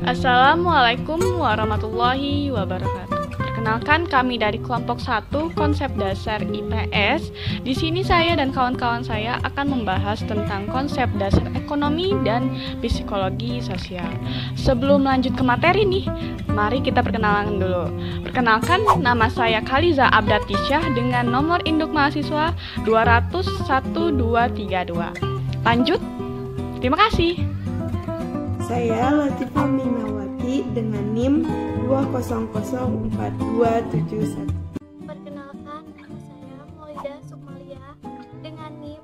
Assalamualaikum warahmatullahi wabarakatuh. Perkenalkan, kami dari kelompok 1 konsep dasar IPS. Di sini saya dan kawan-kawan saya akan membahas tentang konsep dasar ekonomi dan psikologi sosial. Sebelum lanjut ke materi nih, mari kita perkenalan dulu. Perkenalkan, nama saya Khaliza Abdatisyah dengan nomor induk mahasiswa 2001232. Lanjut. Terima kasih. Saya Latifah Minawati dengan NIM 2004271. Perkenalkan, nama saya Maulida Sukmalia dengan NIM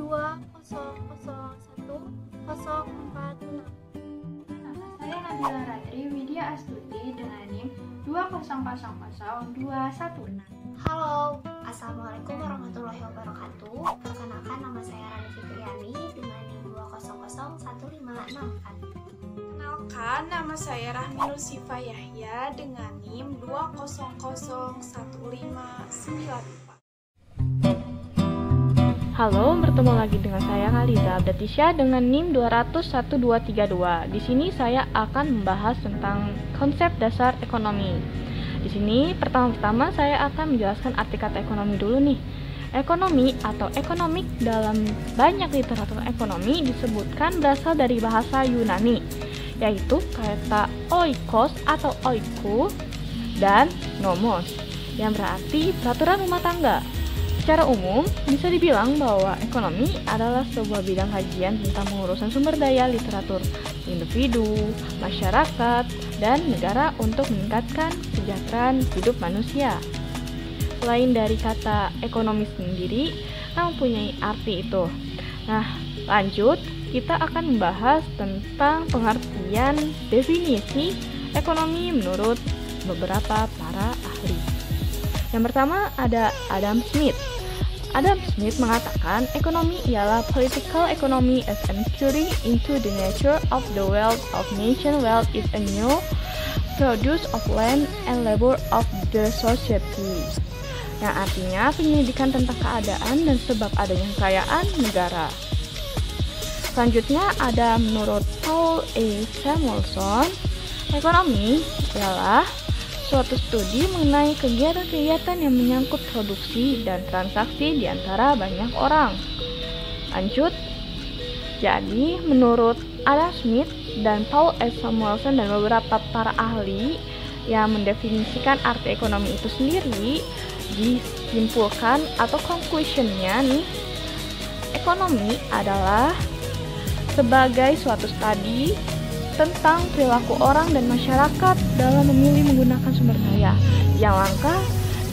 2001046. Nama saya Nabila Radri Widya Astuti dengan NIM 2000216. Halo, Assalamualaikum warahmatullahi wabarakatuh. Perkenalkan, nama saya Rani Fitriani dengan NIM 2001564. Perkenalkan, nama saya Rahmi Nusifa Yahya dengan NIM 2001594. Halo, bertemu lagi dengan saya Khaliza Abdatisyah dengan NIM 2001232. Di sini saya akan membahas tentang konsep dasar ekonomi. Di sini pertama-tama saya akan menjelaskan arti kata ekonomi dulu nih. Ekonomi atau ekonomik dalam banyak literatur ekonomi disebutkan berasal dari bahasa Yunani, yaitu kata oikos atau oiku dan nomos, yang berarti peraturan rumah tangga. Secara umum, bisa dibilang bahwa ekonomi adalah sebuah bidang kajian tentang pengurusan sumber daya literatur individu, masyarakat, dan negara untuk meningkatkan kesejahteraan hidup manusia. Selain dari kata ekonomi sendiri, mempunyai arti itu. Nah, lanjut, kita akan membahas tentang pengertian definisi ekonomi menurut beberapa para ahli. Yang pertama ada Adam Smith. Adam Smith mengatakan ekonomi ialah political economy as an inquiry into the nature of the wealth of nation. Wealth is a new produce of land and labor of the society. Yang artinya penyelidikan tentang keadaan dan sebab adanya kekayaan negara. Selanjutnya ada menurut Paul A. Samuelson, ekonomi ialah suatu studi mengenai kegiatan-kegiatan yang menyangkut produksi dan transaksi di antara banyak orang. Lanjut, jadi menurut Adam Smith dan Paul A. Samuelson dan beberapa para ahli yang mendefinisikan arti ekonomi itu sendiri, disimpulkan atau conclusionnya nih, ekonomi adalah sebagai suatu studi tentang perilaku orang dan masyarakat dalam memilih menggunakan sumber daya yang langka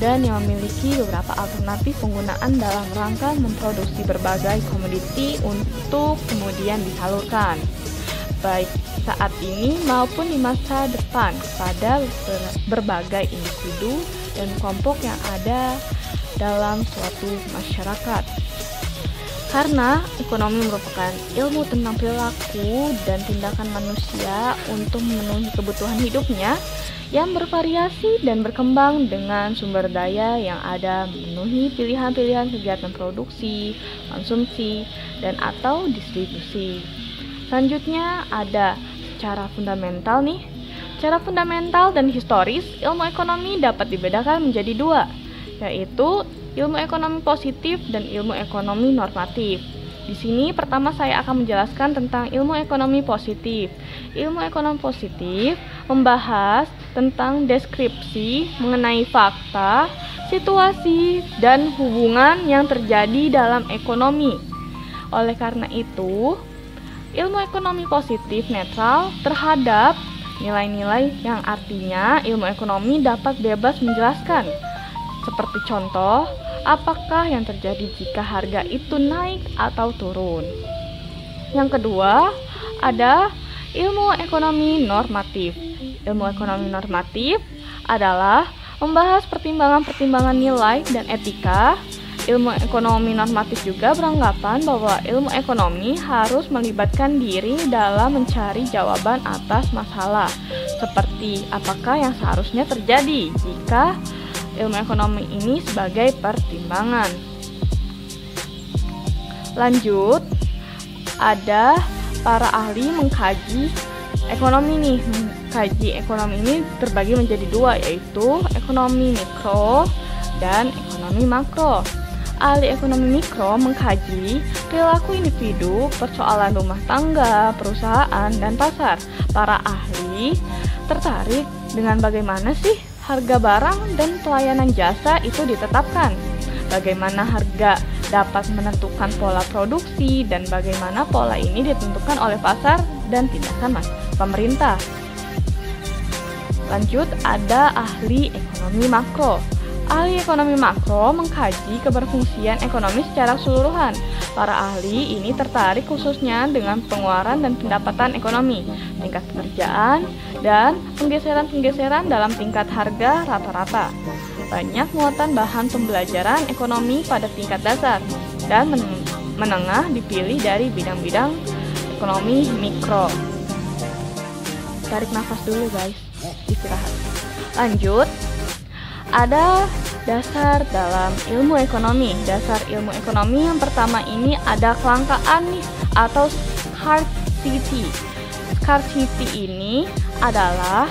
dan yang memiliki beberapa alternatif penggunaan dalam rangka memproduksi berbagai komoditi untuk kemudian disalurkan, baik saat ini maupun di masa depan kepada berbagai individu dan kelompok yang ada dalam suatu masyarakat. Karena ekonomi merupakan ilmu tentang perilaku dan tindakan manusia untuk memenuhi kebutuhan hidupnya yang bervariasi dan berkembang dengan sumber daya yang ada memenuhi pilihan-pilihan kegiatan produksi, konsumsi, dan atau distribusi. Selanjutnya ada secara fundamental nih. Secara fundamental dan historis, ilmu ekonomi dapat dibedakan menjadi dua, yaitu ilmu ekonomi positif dan ilmu ekonomi normatif. Di sini pertama saya akan menjelaskan tentang ilmu ekonomi positif. Ilmu ekonomi positif membahas tentang deskripsi mengenai fakta, situasi, dan hubungan yang terjadi dalam ekonomi. Oleh karena itu, ilmu ekonomi positif netral terhadap nilai-nilai yang artinya ilmu ekonomi dapat bebas menjelaskan. Seperti contoh, apakah yang terjadi jika harga itu naik atau turun. Yang kedua, ada ilmu ekonomi normatif. Ilmu ekonomi normatif adalah membahas pertimbangan-pertimbangan nilai dan etika. Ilmu ekonomi normatif juga beranggapan bahwa ilmu ekonomi harus melibatkan diri dalam mencari jawaban atas masalah, seperti apakah yang seharusnya terjadi jika ilmu ekonomi ini sebagai pertimbangan. Lanjut, ada para ahli mengkaji ekonomi nih. Mengkaji ekonomi ini terbagi menjadi dua, yaitu ekonomi mikro dan ekonomi makro. Ahli ekonomi mikro mengkaji perilaku individu, persoalan rumah tangga, perusahaan, dan pasar. Para ahli tertarik dengan bagaimana sih harga barang dan pelayanan jasa itu ditetapkan, bagaimana harga dapat menentukan pola produksi, dan bagaimana pola ini ditentukan oleh pasar dan tindakan pemerintah. Lanjut, ada ahli ekonomi makro. Ahli ekonomi makro mengkaji keberfungsian ekonomi secara keseluruhan. Para ahli ini tertarik khususnya dengan pengeluaran dan pendapatan ekonomi, tingkat pekerjaan, dan penggeseran-penggeseran dalam tingkat harga rata-rata. Banyak muatan bahan pembelajaran ekonomi pada tingkat dasar dan menengah dipilih dari bidang-bidang ekonomi mikro. Tarik nafas dulu guys, istirahat. Lanjut, ada dasar dalam ilmu ekonomi. Dasar ilmu ekonomi yang pertama ini ada kelangkaan nih, atau scarcity. Scarcity ini adalah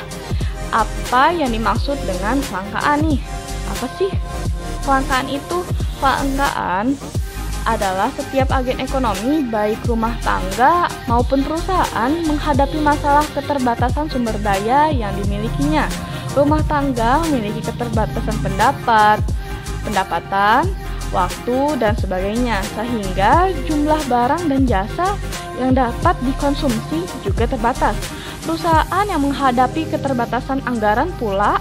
apa yang dimaksud dengan kelangkaan nih. Apa sih kelangkaan itu? Kelangkaan adalah setiap agen ekonomi, baik rumah tangga maupun perusahaan, menghadapi masalah keterbatasan sumber daya yang dimilikinya. Rumah tangga memiliki keterbatasan pendapatan, waktu, dan sebagainya, sehingga jumlah barang dan jasa yang dapat dikonsumsi juga terbatas. Perusahaan yang menghadapi keterbatasan anggaran pula,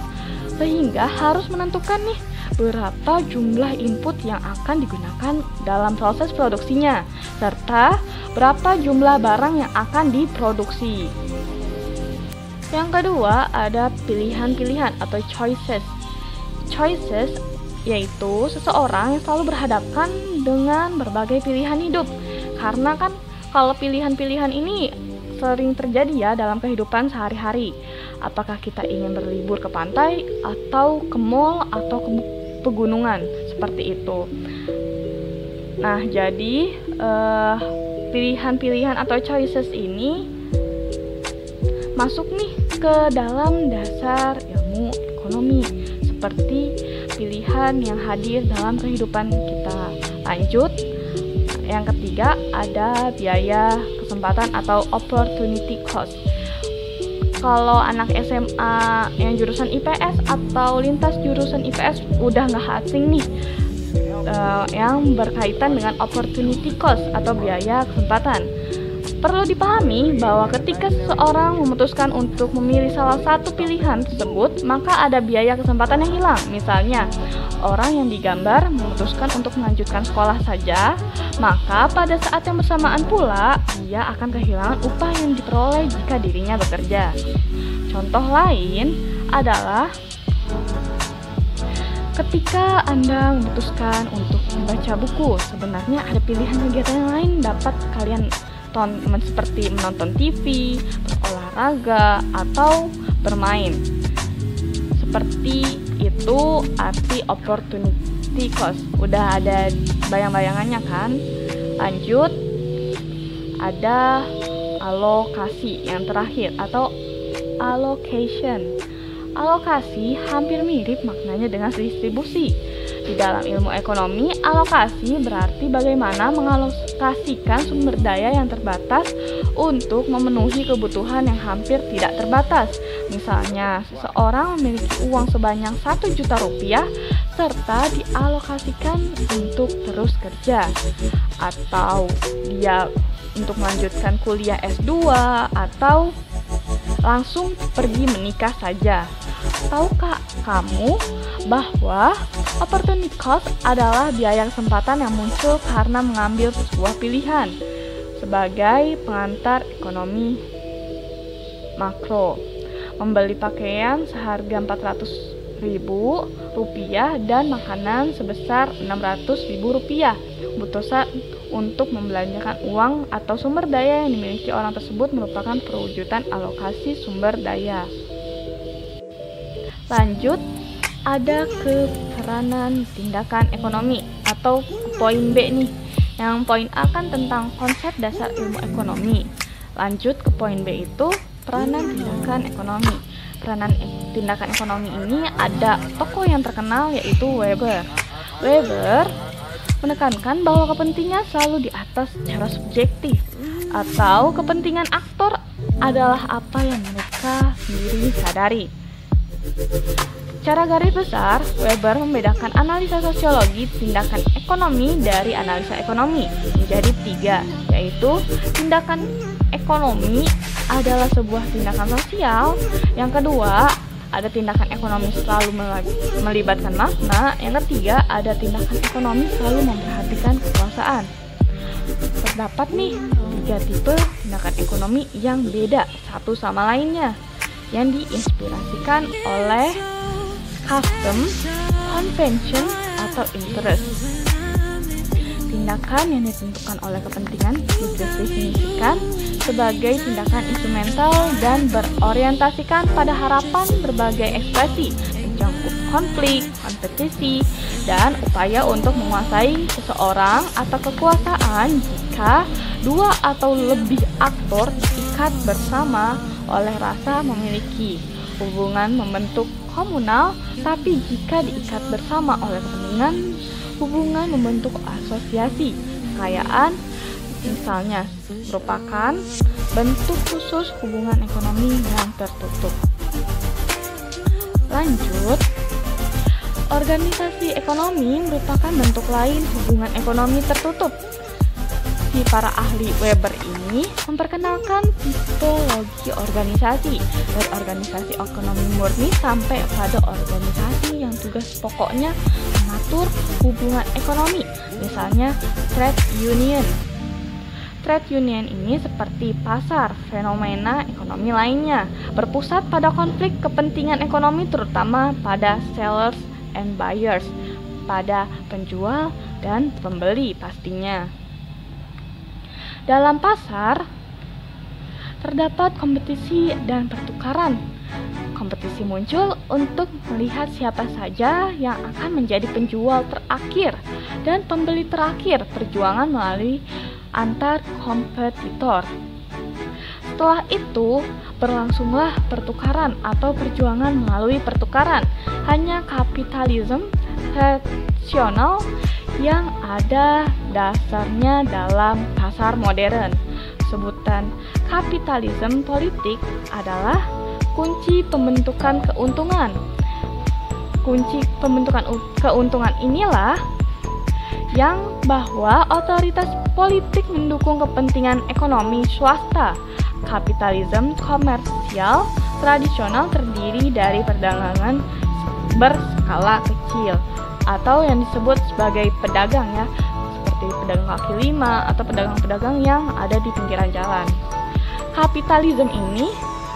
sehingga harus menentukan nih berapa jumlah input yang akan digunakan dalam proses produksinya, serta berapa jumlah barang yang akan diproduksi. Yang kedua, ada pilihan-pilihan atau choices. Choices yaitu seseorang yang selalu berhadapan dengan berbagai pilihan hidup. Karena kan kalau pilihan-pilihan ini sering terjadi ya dalam kehidupan sehari-hari. Apakah kita ingin berlibur ke pantai, atau ke mall, atau ke pegunungan, seperti itu. Nah, jadi pilihan-pilihan atau choices ini masuk nih ke dalam dasar ilmu ekonomi, seperti pilihan yang hadir dalam kehidupan kita. Lanjut, yang ketiga ada biaya kesempatan atau opportunity cost. Kalau anak SMA yang jurusan IPS atau lintas jurusan IPS udah nggak asing nih yang berkaitan dengan opportunity cost atau biaya kesempatan. Perlu dipahami bahwa ketika seseorang memutuskan untuk memilih salah satu pilihan tersebut, maka ada biaya kesempatan yang hilang. Misalnya, orang yang digambar memutuskan untuk melanjutkan sekolah saja, maka pada saat yang bersamaan pula, dia akan kehilangan upah yang diperoleh jika dirinya bekerja. Contoh lain adalah ketika Anda memutuskan untuk membaca buku, sebenarnya ada pilihan kegiatan yang lain dapat kalian seperti menonton TV, berolahraga, atau bermain. Seperti itu arti opportunity cost. Udah ada bayang-bayangannya kan? Lanjut, ada alokasi yang terakhir atau allocation. Alokasi hampir mirip maknanya dengan distribusi. Di dalam ilmu ekonomi, alokasi berarti bagaimana mengalokasikan sumber daya yang terbatas untuk memenuhi kebutuhan yang hampir tidak terbatas. Misalnya, seseorang memiliki uang sebanyak 1 juta rupiah serta dialokasikan untuk terus kerja, atau dia untuk melanjutkan kuliah S2, atau langsung pergi menikah saja. Tahukah kamu bahwa opportunity cost adalah biaya kesempatan yang muncul karena mengambil sebuah pilihan? Sebagai pengantar ekonomi makro, membeli pakaian seharga Rp400.000 dan makanan sebesar Rp600.000. Keputusan untuk membelanjakan uang atau sumber daya yang dimiliki orang tersebut merupakan perwujudan alokasi sumber daya. Lanjut, ada keperanan tindakan ekonomi atau poin B nih. Yang poin A kan tentang konsep dasar ilmu ekonomi. Lanjut ke poin B, itu peranan tindakan ekonomi. Peranan tindakan ekonomi ini ada tokoh yang terkenal, yaitu Weber. Weber menekankan bahwa kepentingan selalu di atas secara subjektif, atau kepentingan aktor adalah apa yang mereka sendiri sadari. Secara garis besar, Weber membedakan analisa sosiologi tindakan ekonomi dari analisa ekonomi menjadi 3, yaitu tindakan ekonomi adalah sebuah tindakan sosial. Yang kedua, ada tindakan ekonomi selalu melibatkan makna. Yang ketiga, ada tindakan ekonomi selalu memperhatikan kekuasaan. Terdapat nih 3 tipe tindakan ekonomi yang beda satu sama lainnya, yang diinspirasikan oleh custom, convention, atau interest. Tindakan yang ditentukan oleh kepentingan didefinisikan sebagai tindakan instrumental dan berorientasikan pada harapan berbagai ekspresi, mencangkup konflik, kompetisi, dan upaya untuk menguasai seseorang atau kekuasaan jika 2 atau lebih aktor diikat bersama oleh rasa memiliki hubungan membentuk komunal, tapi jika diikat bersama oleh kepentingan, hubungan membentuk asosiasi kekayaan, misalnya merupakan bentuk khusus hubungan ekonomi yang tertutup. Lanjut, organisasi ekonomi merupakan bentuk lain hubungan ekonomi tertutup. Si para ahli Weber ini memperkenalkan tipologi organisasi, dari organisasi ekonomi murni sampai pada organisasi yang tugas pokoknya mengatur hubungan ekonomi, misalnya trade union. Trade union ini seperti pasar, fenomena ekonomi lainnya, berpusat pada konflik kepentingan ekonomi terutama pada sellers and buyers, pada penjual dan pembeli pastinya. Dalam pasar, terdapat kompetisi dan pertukaran. Kompetisi muncul untuk melihat siapa saja yang akan menjadi penjual terakhir dan pembeli terakhir, perjuangan melalui antar kompetitor. Setelah itu, berlangsunglah pertukaran atau perjuangan melalui pertukaran. Hanya kapitalisme rasional yang ada dasarnya dalam pasar modern. Sebutan kapitalisme politik adalah kunci pembentukan keuntungan. Kunci pembentukan keuntungan inilah yang bahwa otoritas politik mendukung kepentingan ekonomi swasta. Kapitalisme komersial tradisional terdiri dari perdagangan berskala kecil atau yang disebut sebagai pedagang, ya, seperti pedagang kaki lima atau pedagang-pedagang yang ada di pinggiran jalan. Kapitalisme ini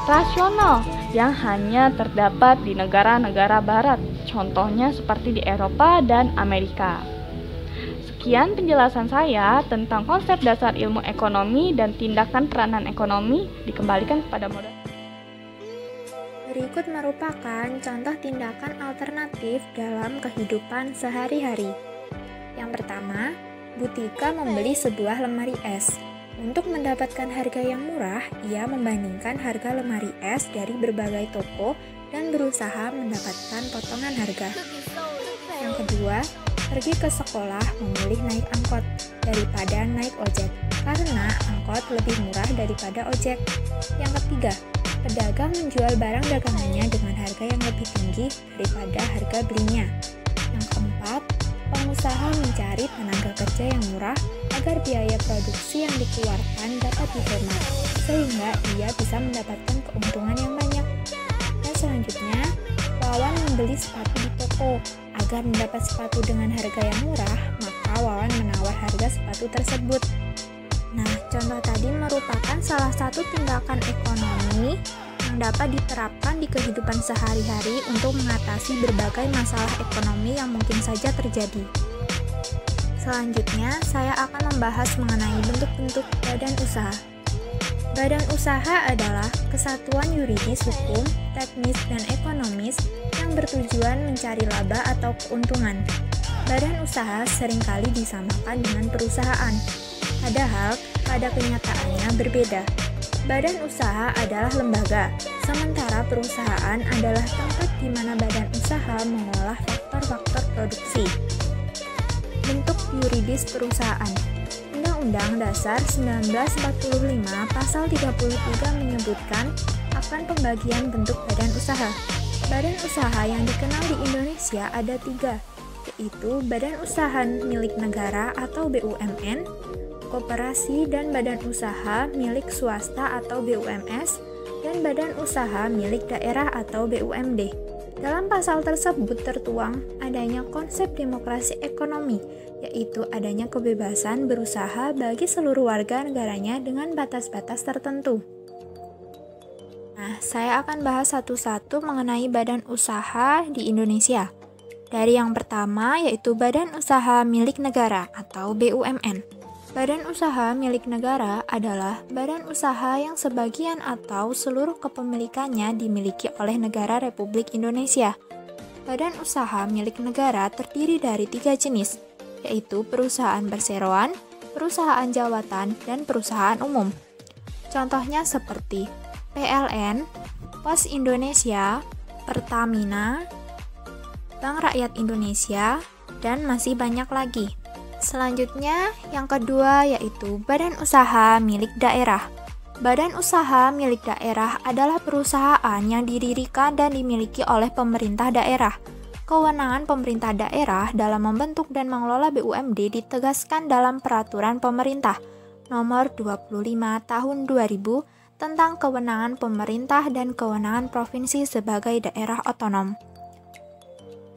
rasional yang hanya terdapat di negara-negara barat, contohnya seperti di Eropa dan Amerika. Sekian penjelasan saya tentang konsep dasar ilmu ekonomi dan tindakan peranan ekonomi. Dikembalikan kepada moderator. Berikut merupakan contoh tindakan alternatif dalam kehidupan sehari-hari. Yang pertama, Butika membeli sebuah lemari es. Untuk mendapatkan harga yang murah, ia membandingkan harga lemari es dari berbagai toko dan berusaha mendapatkan potongan harga. Yang kedua, pergi ke sekolah memilih naik angkot daripada naik ojek, karena angkot lebih murah daripada ojek. Yang ketiga, pedagang menjual barang dagangannya dengan harga yang lebih tinggi daripada harga belinya. Yang keempat, pengusaha mencari tenaga kerja yang murah agar biaya produksi yang dikeluarkan dapat dihemat, sehingga ia bisa mendapatkan keuntungan yang banyak. Dan selanjutnya, Wawan membeli sepatu di toko. Agar mendapat sepatu dengan harga yang murah, maka Wawan menawar harga sepatu tersebut. Nah, contoh tadi merupakan salah satu tindakan ekonomi yang dapat diterapkan di kehidupan sehari-hari untuk mengatasi berbagai masalah ekonomi yang mungkin saja terjadi. Selanjutnya, saya akan membahas mengenai bentuk-bentuk badan usaha. Badan usaha adalah kesatuan yuridis hukum, teknis, dan ekonomis yang bertujuan mencari laba atau keuntungan. Badan usaha seringkali disamakan dengan perusahaan, padahal pada kenyataannya berbeda. Badan usaha adalah lembaga, sementara perusahaan adalah tempat di mana badan usaha mengolah faktor-faktor produksi. Bentuk yuridis perusahaan. Undang-Undang Dasar 1945 Pasal 33 menyebutkan akan pembagian bentuk badan usaha. Badan usaha yang dikenal di Indonesia ada 3, yaitu badan usaha milik negara atau BUMN, koperasi dan badan usaha milik swasta atau BUMS, dan badan usaha milik daerah atau BUMD. Dalam pasal tersebut tertuang adanya konsep demokrasi ekonomi, yaitu adanya kebebasan berusaha bagi seluruh warga negaranya dengan batas-batas tertentu. Nah, saya akan bahas satu-satu mengenai badan usaha di Indonesia. Dari yang pertama yaitu badan usaha milik negara atau BUMN. Badan usaha milik negara adalah badan usaha yang sebagian atau seluruh kepemilikannya dimiliki oleh negara Republik Indonesia. Badan usaha milik negara terdiri dari 3 jenis, yaitu perusahaan perseroan, perusahaan jawatan, dan perusahaan umum. Contohnya seperti PLN, Pos Indonesia, Pertamina, Bank Rakyat Indonesia, dan masih banyak lagi. Selanjutnya, yang kedua yaitu badan usaha milik daerah. Badan usaha milik daerah adalah perusahaan yang didirikan dan dimiliki oleh pemerintah daerah. Kewenangan pemerintah daerah dalam membentuk dan mengelola BUMD ditegaskan dalam Peraturan Pemerintah Nomor 25 Tahun 2000 tentang kewenangan pemerintah dan kewenangan provinsi sebagai daerah otonom.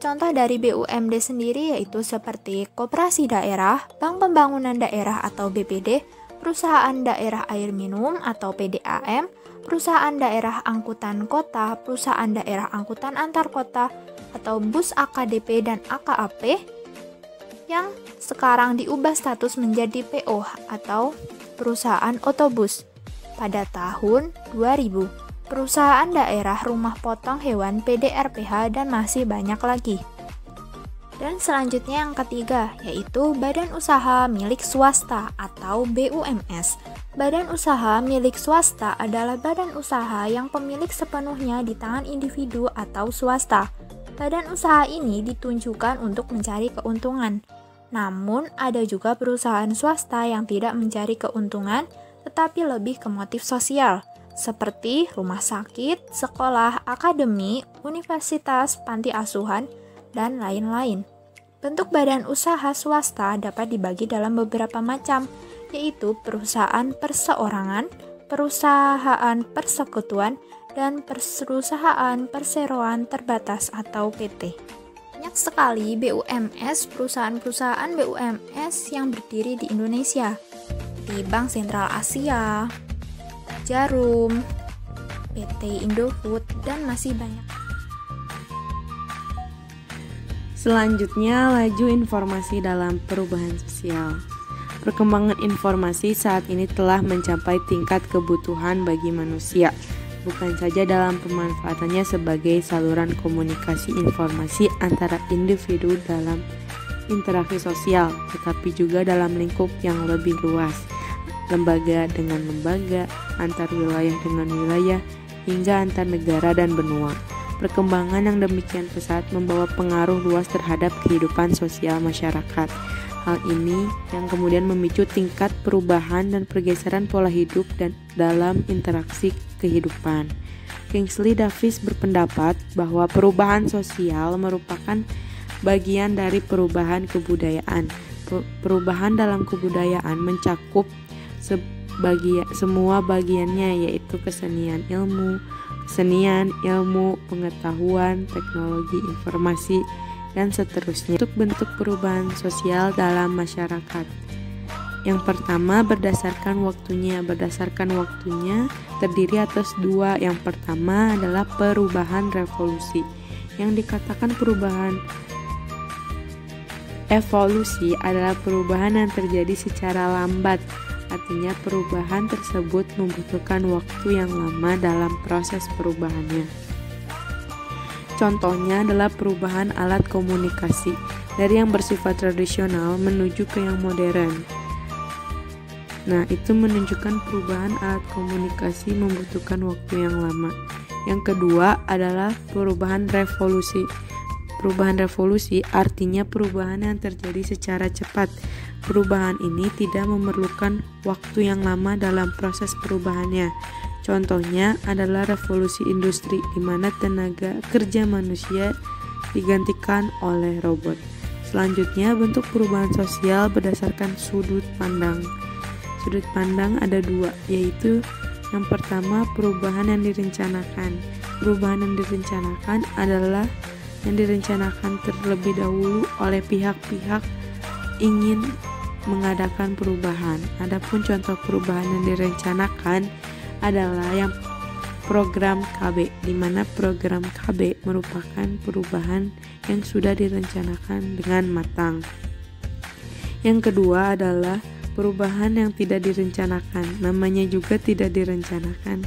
Contoh dari BUMD sendiri yaitu seperti Koperasi Daerah, Bank Pembangunan Daerah atau BPD, Perusahaan Daerah Air Minum atau PDAM, Perusahaan Daerah Angkutan Kota, Perusahaan Daerah Angkutan Antar Kota atau BUS AKDP dan AKAP yang sekarang diubah status menjadi PO atau Perusahaan Otobus pada tahun 2000. Perusahaan daerah rumah potong hewan PDRPH dan masih banyak lagi. Dan selanjutnya yang ketiga yaitu badan usaha milik swasta atau BUMS. Badan usaha milik swasta adalah badan usaha yang pemilik sepenuhnya di tangan individu atau swasta. Badan usaha ini ditunjukkan untuk mencari keuntungan. Namun ada juga perusahaan swasta yang tidak mencari keuntungan tetapi lebih ke motif sosial, seperti rumah sakit, sekolah, akademi, universitas, panti asuhan, dan lain-lain. Bentuk badan usaha swasta dapat dibagi dalam beberapa macam, yaitu perusahaan perseorangan, perusahaan persekutuan, dan perusahaan perseroan terbatas atau PT. Banyak sekali BUMS, perusahaan-perusahaan BUMS yang berdiri di Indonesia, di Bank Sentral Asia, Jarum, PT Indofood, dan masih banyak. Selanjutnya, laju informasi dalam perubahan sosial. Perkembangan informasi saat ini telah mencapai tingkat kebutuhan bagi manusia, bukan saja dalam pemanfaatannya sebagai saluran komunikasi informasi antara individu dalam interaksi sosial, tetapi juga dalam lingkup yang lebih luas, lembaga dengan lembaga, antar wilayah dengan wilayah, hingga antar negara dan benua. Perkembangan yang demikian pesat membawa pengaruh luas terhadap kehidupan sosial masyarakat. Hal ini yang kemudian memicu tingkat perubahan dan pergeseran pola hidup dan dalam interaksi kehidupan. Kingsley Davis berpendapat bahwa perubahan sosial merupakan bagian dari perubahan kebudayaan. Perubahan dalam kebudayaan mencakup semua bagiannya, yaitu kesenian, ilmu, pengetahuan, teknologi, informasi, dan seterusnya. Untuk bentuk perubahan sosial dalam masyarakat. Yang pertama, berdasarkan waktunya terdiri atas 2. Yang pertama adalah perubahan revolusi. Yang dikatakan perubahan evolusi adalah perubahan yang terjadi secara lambat. Artinya perubahan tersebut membutuhkan waktu yang lama dalam proses perubahannya. Contohnya adalah perubahan alat komunikasi dari yang bersifat tradisional menuju ke yang modern. Nah, itu menunjukkan perubahan alat komunikasi membutuhkan waktu yang lama. Yang kedua adalah perubahan revolusi. Perubahan revolusi artinya perubahan yang terjadi secara cepat. Perubahan ini tidak memerlukan waktu yang lama dalam proses perubahannya. Contohnya adalah revolusi industri, di mana tenaga kerja manusia digantikan oleh robot. Selanjutnya, bentuk perubahan sosial berdasarkan sudut pandang. Sudut pandang ada dua, yaitu yang pertama perubahan yang direncanakan. Perubahan yang direncanakan adalah yang direncanakan terlebih dahulu oleh pihak-pihak ingin mengadakan perubahan. Adapun contoh perubahan yang direncanakan adalah yang program KB, di mana program KB merupakan perubahan yang sudah direncanakan dengan matang. Yang kedua adalah perubahan yang tidak direncanakan. Namanya juga tidak direncanakan.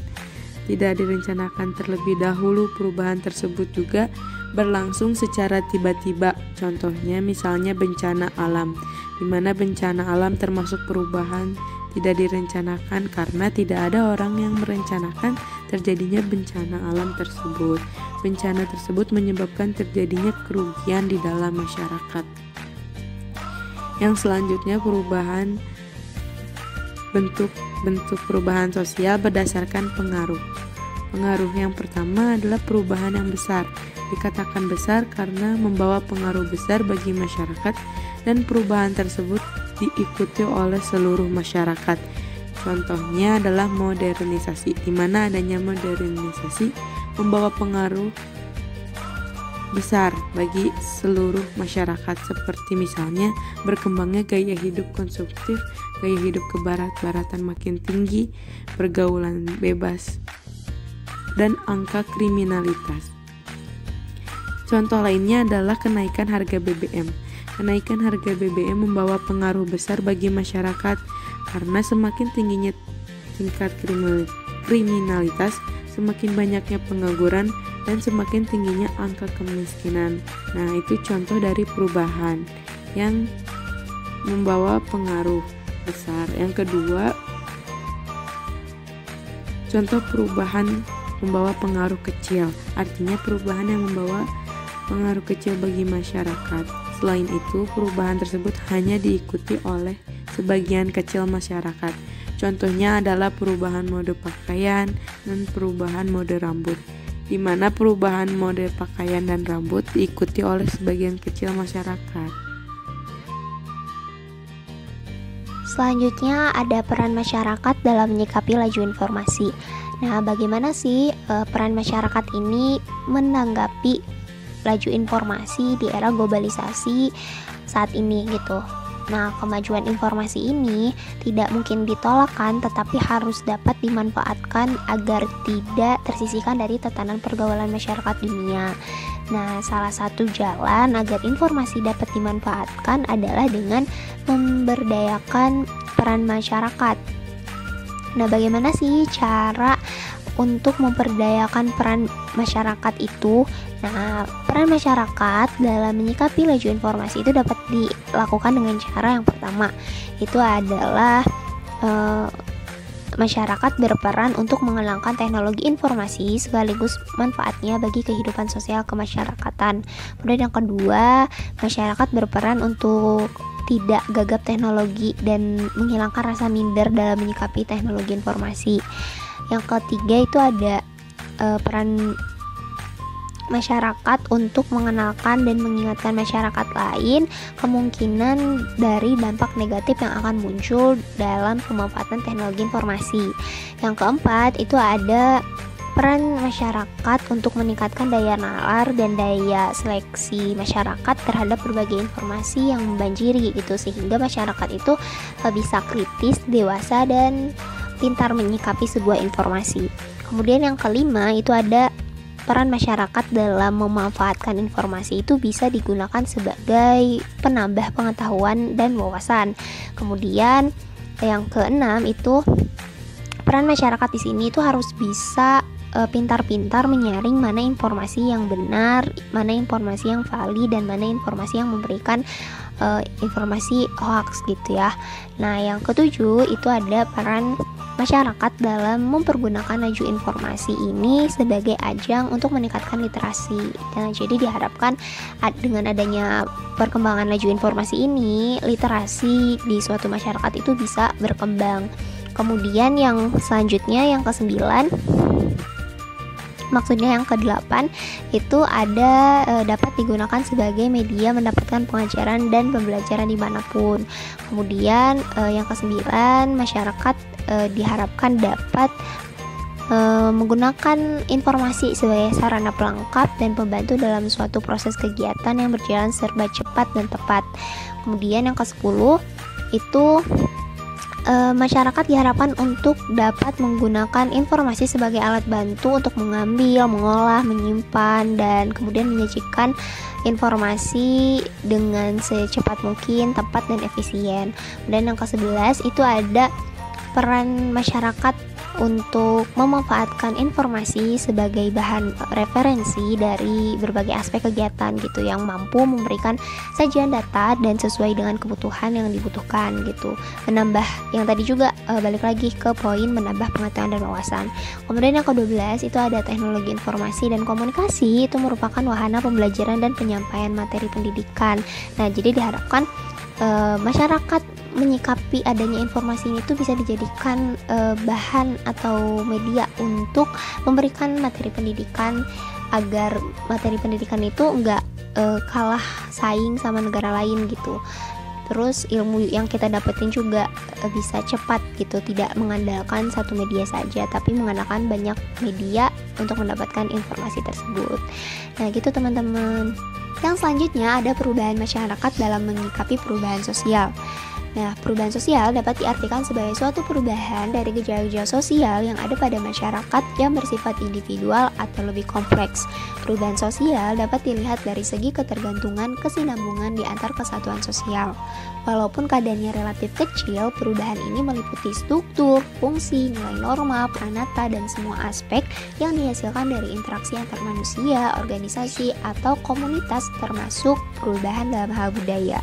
Tidak direncanakan terlebih dahulu, perubahan tersebut juga berlangsung secara tiba-tiba. Contohnya misalnya bencana alam, di mana bencana alam termasuk perubahan tidak direncanakan karena tidak ada orang yang merencanakan terjadinya bencana alam tersebut. Bencana tersebut menyebabkan terjadinya kerugian di dalam masyarakat. Yang selanjutnya perubahan bentuk perubahan sosial berdasarkan pengaruh. Pengaruh yang pertama adalah perubahan yang besar. Dikatakan besar karena membawa pengaruh besar bagi masyarakat dan perubahan tersebut diikuti oleh seluruh masyarakat. Contohnya adalah modernisasi, di mana adanya modernisasi membawa pengaruh besar bagi seluruh masyarakat, seperti misalnya berkembangnya gaya hidup konsumtif, gaya hidup kebarat-baratan makin tinggi, pergaulan bebas, dan angka kriminalitas. Contoh lainnya adalah kenaikan harga BBM. Kenaikan harga BBM membawa pengaruh besar bagi masyarakat karena semakin tingginya tingkat kriminalitas, semakin banyaknya pengangguran, dan semakin tingginya angka kemiskinan. Nah, itu contoh dari perubahan yang membawa pengaruh besar. Yang kedua, contoh perubahan membawa pengaruh kecil, artinya perubahan yang membawa pengaruh kecil bagi masyarakat. Selain itu, perubahan tersebut hanya diikuti oleh sebagian kecil masyarakat. Contohnya adalah perubahan mode pakaian dan perubahan mode rambut, di mana perubahan mode pakaian dan rambut diikuti oleh sebagian kecil masyarakat. Selanjutnya ada peran masyarakat dalam menyikapi laju informasi. Nah, bagaimana sih peran masyarakat ini menanggapi laju informasi di era globalisasi saat ini gitu. Nah, kemajuan informasi ini tidak mungkin ditolak kan, tetapi harus dapat dimanfaatkan agar tidak tersisihkan dari tatanan pergaulan masyarakat dunia. Nah, salah satu jalan agar informasi dapat dimanfaatkan adalah dengan memberdayakan peran masyarakat. Nah, bagaimana sih cara untuk memperdayakan peran masyarakat itu? Nah, peran masyarakat dalam menyikapi laju informasi itu dapat dilakukan dengan cara yang pertama, itu adalah masyarakat berperan untuk mengenalkan teknologi informasi sekaligus manfaatnya bagi kehidupan sosial kemasyarakatan. Kemudian yang kedua, masyarakat berperan untuk tidak gagap teknologi dan menghilangkan rasa minder dalam menyikapi teknologi informasi. Yang ketiga itu ada peran masyarakat untuk mengenalkan dan mengingatkan masyarakat lain kemungkinan dari dampak negatif yang akan muncul dalam pemanfaatan teknologi informasi. Yang keempat itu ada peran masyarakat untuk meningkatkan daya nalar dan daya seleksi masyarakat terhadap berbagai informasi yang membanjiri gitu, sehingga masyarakat itu bisa kritis, dewasa, dan pintar menyikapi sebuah informasi. Kemudian yang kelima itu ada peran masyarakat dalam memanfaatkan informasi itu bisa digunakan sebagai penambah pengetahuan dan wawasan. Kemudian yang keenam itu peran masyarakat di sini itu harus bisa pintar-pintar menyaring mana informasi yang benar, mana informasi yang valid, dan mana informasi yang memberikan informasi hoax gitu ya. Nah, yang ketujuh itu ada peran masyarakat dalam mempergunakan laju informasi ini sebagai ajang untuk meningkatkan literasi. Nah, jadi diharapkan dengan adanya perkembangan laju informasi ini, literasi di suatu masyarakat itu bisa berkembang. Kemudian yang selanjutnya, yang ke-9, maksudnya yang ke-8 itu ada dapat digunakan sebagai media mendapatkan pengajaran dan pembelajaran dimanapun. Kemudian yang ke-9, masyarakat diharapkan dapat menggunakan informasi sebagai sarana pelengkap dan pembantu dalam suatu proses kegiatan yang berjalan serba cepat dan tepat. Kemudian yang ke-10 itu masyarakat diharapkan untuk dapat menggunakan informasi sebagai alat bantu untuk mengambil, mengolah, menyimpan, dan kemudian menyajikan informasi dengan secepat mungkin, tepat, dan efisien. Dan yang ke-11 itu ada peran masyarakat untuk memanfaatkan informasi sebagai bahan referensi dari berbagai aspek kegiatan gitu, yang mampu memberikan sajian data dan sesuai dengan kebutuhan yang dibutuhkan gitu. Menambah yang tadi juga balik lagi ke poin menambah pengetahuan dan wawasan. Kemudian yang ke-12 itu ada teknologi informasi dan komunikasi, itu merupakan wahana pembelajaran dan penyampaian materi pendidikan. Nah, jadi diharapkan masyarakat menyikapi adanya informasi ini tuh bisa dijadikan bahan atau media untuk memberikan materi pendidikan, agar materi pendidikan itu enggak kalah saing sama negara lain gitu. Terus ilmu yang kita dapetin juga bisa cepat gitu, tidak mengandalkan satu media saja, tapi mengandalkan banyak media untuk mendapatkan informasi tersebut. Nah gitu teman-teman. Yang selanjutnya ada perubahan masyarakat dalam menyikapi perubahan sosial. Nah, perubahan sosial dapat diartikan sebagai suatu perubahan dari gejala-gejala sosial yang ada pada masyarakat yang bersifat individual atau lebih kompleks. Perubahan sosial dapat dilihat dari segi ketergantungan kesinambungan di antar kesatuan sosial. Walaupun keadaannya relatif kecil, perubahan ini meliputi struktur, fungsi, nilai norma, pranata, dan semua aspek yang dihasilkan dari interaksi antar manusia, organisasi, atau komunitas, termasuk perubahan dalam hal budaya.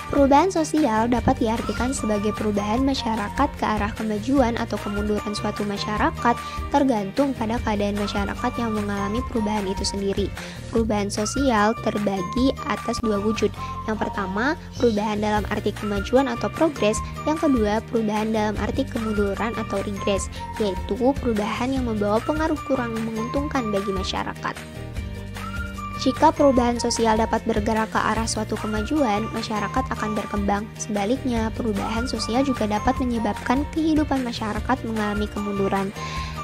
Perubahan sosial dapat diartikan sebagai perubahan masyarakat ke arah kemajuan atau kemunduran suatu masyarakat, tergantung pada keadaan masyarakat yang mengalami perubahan itu sendiri. Perubahan sosial terbagi atas dua wujud. Yang pertama, perubahan dalam arti kemajuan atau progres. Yang kedua, perubahan dalam arti kemunduran atau regres, yaitu perubahan yang membawa pengaruh kurang menguntungkan bagi masyarakat. Jika perubahan sosial dapat bergerak ke arah suatu kemajuan, masyarakat akan berkembang. Sebaliknya, perubahan sosial juga dapat menyebabkan kehidupan masyarakat mengalami kemunduran.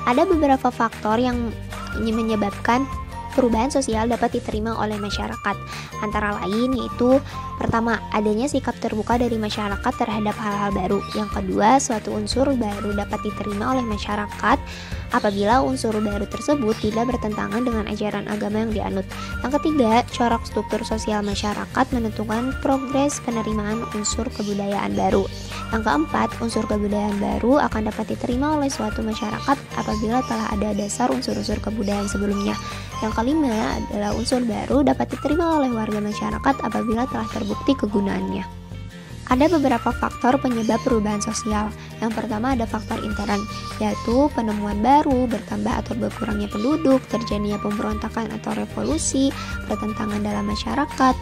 Ada beberapa faktor yang menyebabkan perubahan sosial dapat diterima oleh masyarakat. Antara lain yaitu, pertama, adanya sikap terbuka dari masyarakat terhadap hal-hal baru. Yang kedua, suatu unsur baru dapat diterima oleh masyarakat apabila unsur baru tersebut tidak bertentangan dengan ajaran agama yang dianut. Yang ketiga, corak struktur sosial masyarakat menentukan progres penerimaan unsur kebudayaan baru. Yang keempat, unsur kebudayaan baru akan dapat diterima oleh suatu masyarakat apabila telah ada dasar unsur-unsur kebudayaan sebelumnya. Yang kelima adalah unsur baru dapat diterima oleh warga masyarakat apabila telah terbukti kegunaannya. Ada beberapa faktor penyebab perubahan sosial. Yang pertama ada faktor intern, yaitu penemuan baru, bertambah atau berkurangnya penduduk, terjadinya pemberontakan atau revolusi, pertentangan dalam masyarakat,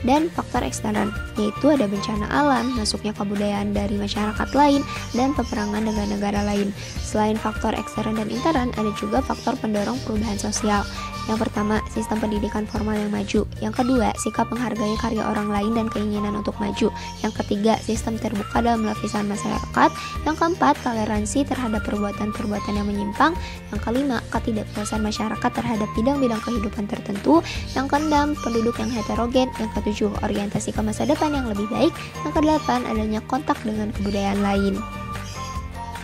dan faktor eksternal, yaitu ada bencana alam, masuknya kebudayaan dari masyarakat lain, dan peperangan dengan negara lain. Selain faktor eksternal dan intern, ada juga faktor pendorong perubahan sosial. Yang pertama, sistem pendidikan formal yang maju. Yang kedua, sikap menghargai karya orang lain dan keinginan untuk maju. Yang ketiga, sistem terbuka dalam lapisan masyarakat. Yang keempat, toleransi terhadap perbuatan-perbuatan yang menyimpang. Yang kelima, ketidakpuasan masyarakat terhadap bidang-bidang kehidupan tertentu. Yang keenam, penduduk yang heterogen. Yang ketujuh, orientasi ke masa depan yang lebih baik. Yang kedelapan, adanya kontak dengan kebudayaan lain.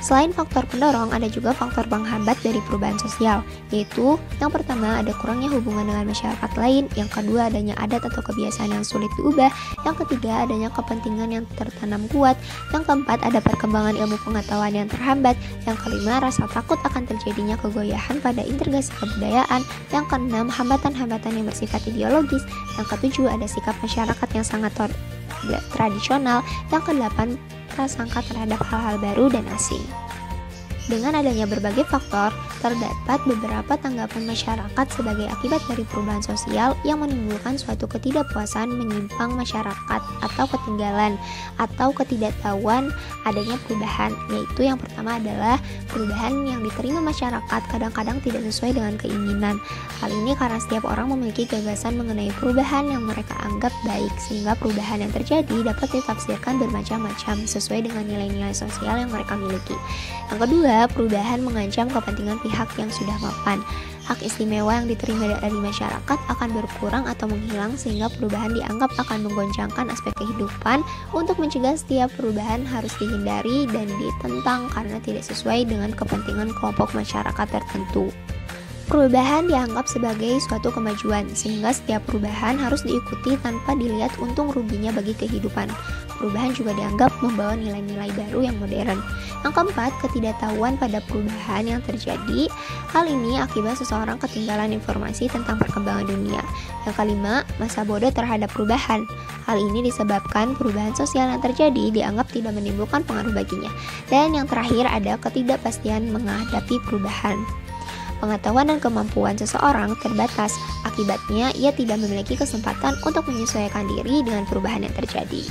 Selain faktor pendorong, ada juga faktor penghambat dari perubahan sosial, yaitu yang pertama ada kurangnya hubungan dengan masyarakat lain, yang kedua adanya adat atau kebiasaan yang sulit diubah, yang ketiga adanya kepentingan yang tertanam kuat, yang keempat ada perkembangan ilmu pengetahuan yang terhambat, yang kelima rasa takut akan terjadinya kegoyahan pada integrasi kebudayaan, yang keenam hambatan-hambatan yang bersifat ideologis, yang ketujuh ada sikap masyarakat yang sangat tradisional, yang kedelapan prasangka terhadap hal-hal baru dan asing. Dengan adanya berbagai faktor, terdapat beberapa tanggapan masyarakat sebagai akibat dari perubahan sosial yang menimbulkan suatu ketidakpuasan, menyimpang masyarakat atau ketinggalan atau ketidaktahuan adanya perubahan, yaitu yang pertama adalah perubahan yang diterima masyarakat kadang-kadang tidak sesuai dengan keinginan. Hal ini karena setiap orang memiliki gagasan mengenai perubahan yang mereka anggap baik, sehingga perubahan yang terjadi dapat ditafsirkan bermacam-macam sesuai dengan nilai-nilai sosial yang mereka miliki. Yang kedua, perubahan mengancam kepentingan pihak yang sudah mapan. Hak istimewa yang diterima dari masyarakat akan berkurang atau menghilang sehingga perubahan dianggap akan menggoncangkan aspek kehidupan. Untuk mencegah setiap perubahan harus dihindari dan ditentang karena tidak sesuai dengan kepentingan kelompok masyarakat tertentu. Perubahan dianggap sebagai suatu kemajuan, sehingga setiap perubahan harus diikuti tanpa dilihat untung ruginya bagi kehidupan. Perubahan juga dianggap membawa nilai-nilai baru yang modern. Yang keempat, ketidaktahuan pada perubahan yang terjadi. Hal ini akibat seseorang ketinggalan informasi tentang perkembangan dunia. Yang kelima, masa bodoh terhadap perubahan. Hal ini disebabkan perubahan sosial yang terjadi dianggap tidak menimbulkan pengaruh baginya. Dan yang terakhir ada ketidakpastian menghadapi perubahan. Pengetahuan dan kemampuan seseorang terbatas, akibatnya ia tidak memiliki kesempatan untuk menyesuaikan diri dengan perubahan yang terjadi.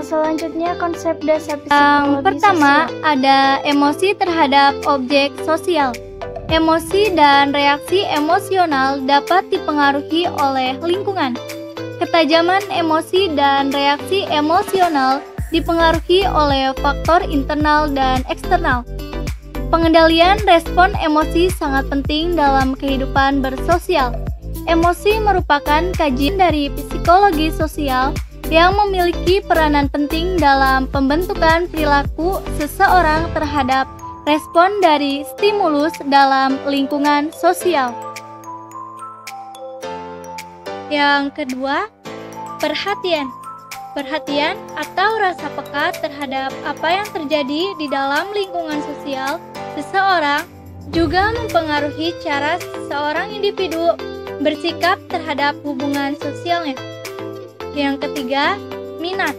Selanjutnya konsep dasar psikologi yang pertama sosial. ada emosi terhadap objek sosial. Emosi dan reaksi emosional dapat dipengaruhi oleh lingkungan. Ketajaman emosi dan reaksi emosional dipengaruhi oleh faktor internal dan eksternal. Pengendalian respon emosi sangat penting dalam kehidupan bersosial. Emosi merupakan kajian dari psikologi sosial yang memiliki peranan penting dalam pembentukan perilaku seseorang terhadap respon dari stimulus dalam lingkungan sosial. Yang kedua, perhatian. Perhatian atau rasa peka terhadap apa yang terjadi di dalam lingkungan sosial seseorang juga mempengaruhi cara seorang individu bersikap terhadap hubungan sosialnya. Yang ketiga, minat.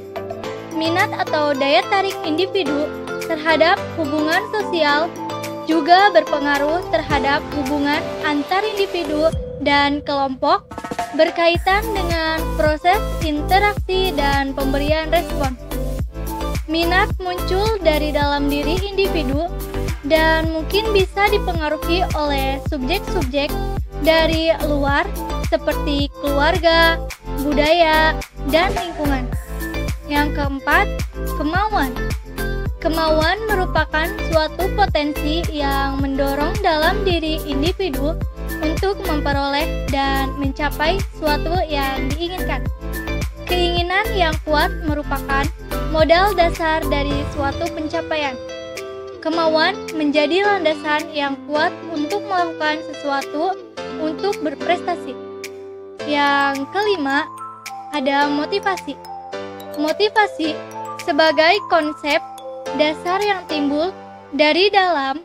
Minat atau daya tarik individu terhadap hubungan sosial juga berpengaruh terhadap hubungan antar individu dan kelompok berkaitan dengan proses interaksi dan pemberian respon. Minat muncul dari dalam diri individu dan mungkin bisa dipengaruhi oleh subjek-subjek dari luar seperti keluarga, budaya, dan lingkungan. Yang keempat, kemauan. Kemauan merupakan suatu potensi yang mendorong dalam diri individu untuk memperoleh dan mencapai suatu yang diinginkan. Keinginan yang kuat merupakan modal dasar dari suatu pencapaian. Kemauan menjadi landasan yang kuat untuk melakukan sesuatu untuk berprestasi. Yang kelima, ada motivasi. Motivasi sebagai konsep dasar yang timbul dari dalam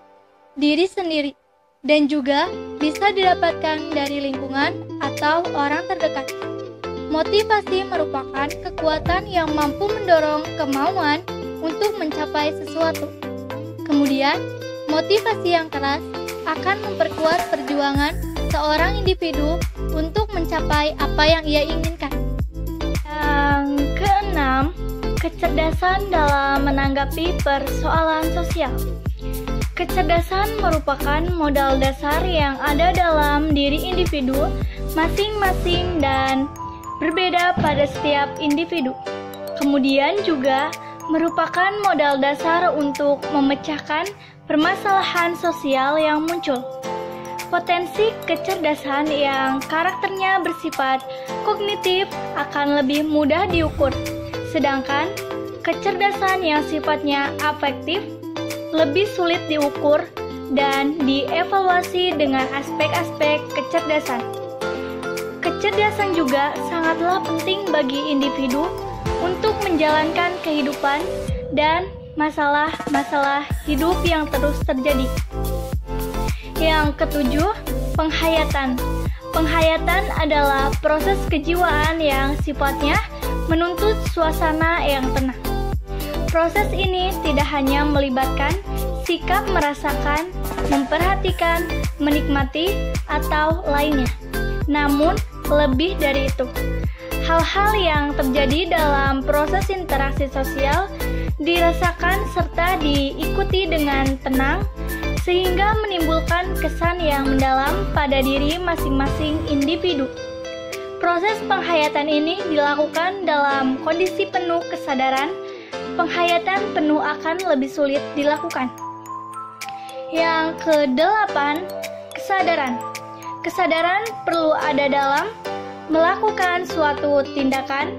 diri sendiri dan juga bisa didapatkan dari lingkungan atau orang terdekat. Motivasi merupakan kekuatan yang mampu mendorong kemauan untuk mencapai sesuatu. Kemudian, motivasi yang keras akan memperkuat perjuangan seorang individu untuk mencapai apa yang ia inginkan. Yang keenam, kecerdasan dalam menanggapi persoalan sosial. Kecerdasan merupakan modal dasar yang ada dalam diri individu masing-masing dan berbeda pada setiap individu. Kemudian juga merupakan modal dasar untuk memecahkan permasalahan sosial yang muncul. Potensi kecerdasan yang karakternya bersifat kognitif akan lebih mudah diukur, sedangkan kecerdasan yang sifatnya afektif lebih sulit diukur dan dievaluasi dengan aspek-aspek kecerdasan. Kecerdasan juga sangatlah penting bagi individu untuk menjalankan kehidupan dan masalah-masalah hidup yang terus terjadi. Yang ketujuh, penghayatan. Penghayatan adalah proses kejiwaan yang sifatnya menuntut suasana yang tenang. Proses ini tidak hanya melibatkan sikap merasakan, memperhatikan, menikmati, atau lainnya. Namun, lebih dari itu, hal-hal yang terjadi dalam proses interaksi sosial dirasakan serta diikuti dengan tenang, sehingga menimbulkan kesan yang mendalam pada diri masing-masing individu. Proses penghayatan ini dilakukan dalam kondisi penuh kesadaran. Penghayatan penuh akan lebih sulit dilakukan. Yang kedelapan, kesadaran. Kesadaran perlu ada dalam melakukan suatu tindakan,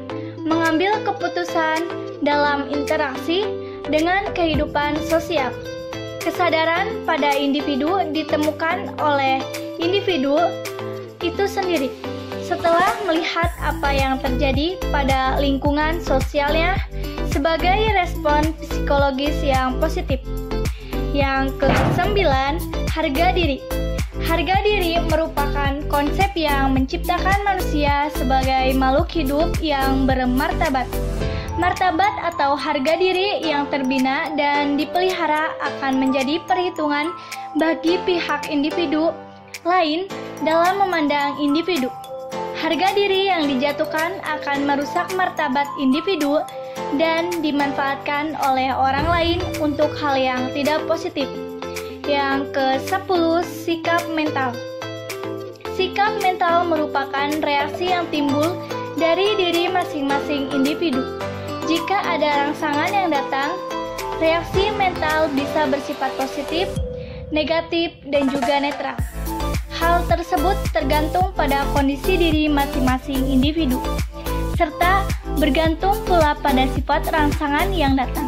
mengambil keputusan dalam interaksi dengan kehidupan sosial. Kesadaran pada individu ditemukan oleh individu itu sendiri setelah melihat apa yang terjadi pada lingkungan sosialnya sebagai respon psikologis yang positif. Yang ke-9, harga diri. Harga diri merupakan konsep yang menciptakan manusia sebagai makhluk hidup yang bermartabat. Martabat atau harga diri yang terbina dan dipelihara akan menjadi perhitungan bagi pihak individu lain dalam memandang individu. Harga diri yang dijatuhkan akan merusak martabat individu dan dimanfaatkan oleh orang lain untuk hal yang tidak positif. Yang ke-10, sikap mental. Sikap mental merupakan reaksi yang timbul dari diri masing-masing individu. Jika ada rangsangan yang datang, reaksi mental bisa bersifat positif, negatif, dan juga netral. Hal tersebut tergantung pada kondisi diri masing-masing individu, serta bergantung pula pada sifat rangsangan yang datang.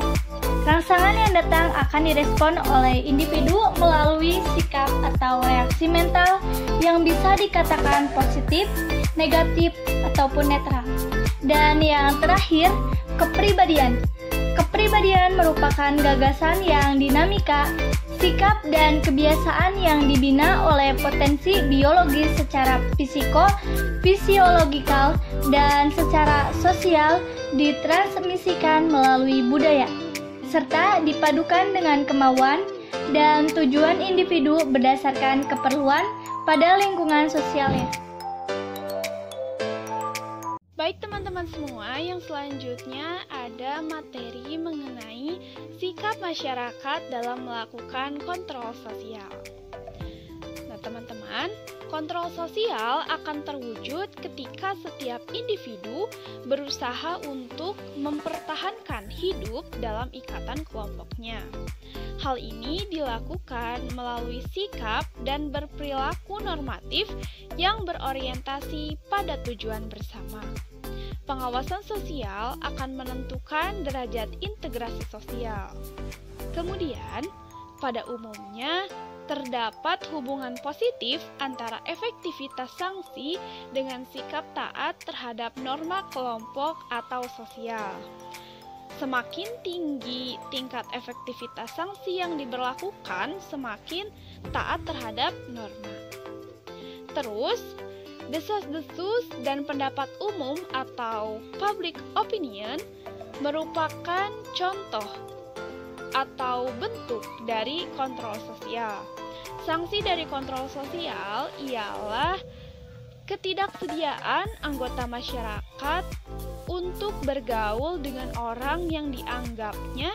Rangsangan yang datang akan direspon oleh individu melalui sikap atau reaksi mental yang bisa dikatakan positif, negatif, ataupun netral. Dan yang terakhir, kepribadian. Kepribadian merupakan gagasan yang dinamika, sikap dan kebiasaan yang dibina oleh potensi biologis secara fisiologikal dan secara sosial ditransmisikan melalui budaya, serta dipadukan dengan kemauan dan tujuan individu berdasarkan keperluan pada lingkungan sosialnya. Baik teman-teman semua, yang selanjutnya ada materi mengenai sikap masyarakat dalam melakukan kontrol sosial. Nah teman-teman, kontrol sosial akan terwujud ketika setiap individu berusaha untuk mempertahankan hidup dalam ikatan kelompoknya. Hal ini dilakukan melalui sikap dan berperilaku normatif yang berorientasi pada tujuan bersama. Pengawasan sosial akan menentukan derajat integrasi sosial. Kemudian, pada umumnya, terdapat hubungan positif antara efektivitas sanksi dengan sikap taat terhadap norma kelompok atau sosial. Semakin tinggi tingkat efektivitas sanksi yang diberlakukan, semakin taat terhadap norma. Terus, desas-desus dan pendapat umum atau public opinion merupakan contoh atau bentuk dari kontrol sosial. Sanksi dari kontrol sosial ialah ketidaksediaan anggota masyarakat untuk bergaul dengan orang yang dianggapnya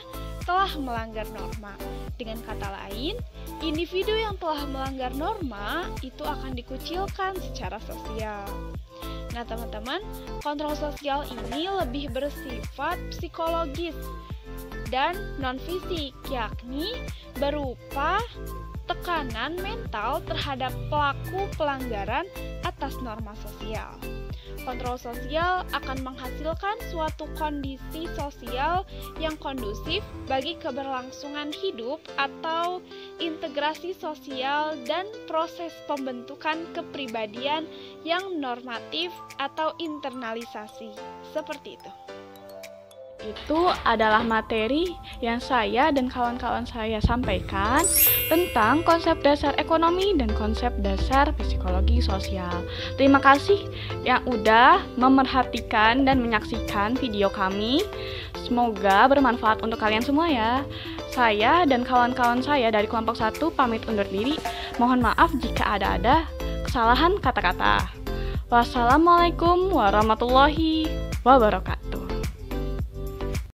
telah melanggar norma. Dengan kata lain, individu yang telah melanggar norma itu akan dikucilkan secara sosial. Nah teman-teman, kontrol sosial ini lebih bersifat psikologis dan non-fisik, yakni berupa tekanan mental terhadap pelaku pelanggaran atas norma sosial. Kontrol sosial akan menghasilkan suatu kondisi sosial yang kondusif bagi keberlangsungan hidup atau integrasi sosial dan proses pembentukan kepribadian yang normatif atau internalisasi. Seperti itu. Itu adalah materi yang saya dan kawan-kawan saya sampaikan tentang konsep dasar ekonomi dan konsep dasar psikologi sosial. Terima kasih yang udah memerhatikan dan menyaksikan video kami. Semoga bermanfaat untuk kalian semua ya. Saya dan kawan-kawan saya dari kelompok 1 pamit undur diri. Mohon maaf jika ada kesalahan kata-kata. Wassalamualaikum warahmatullahi wabarakatuh.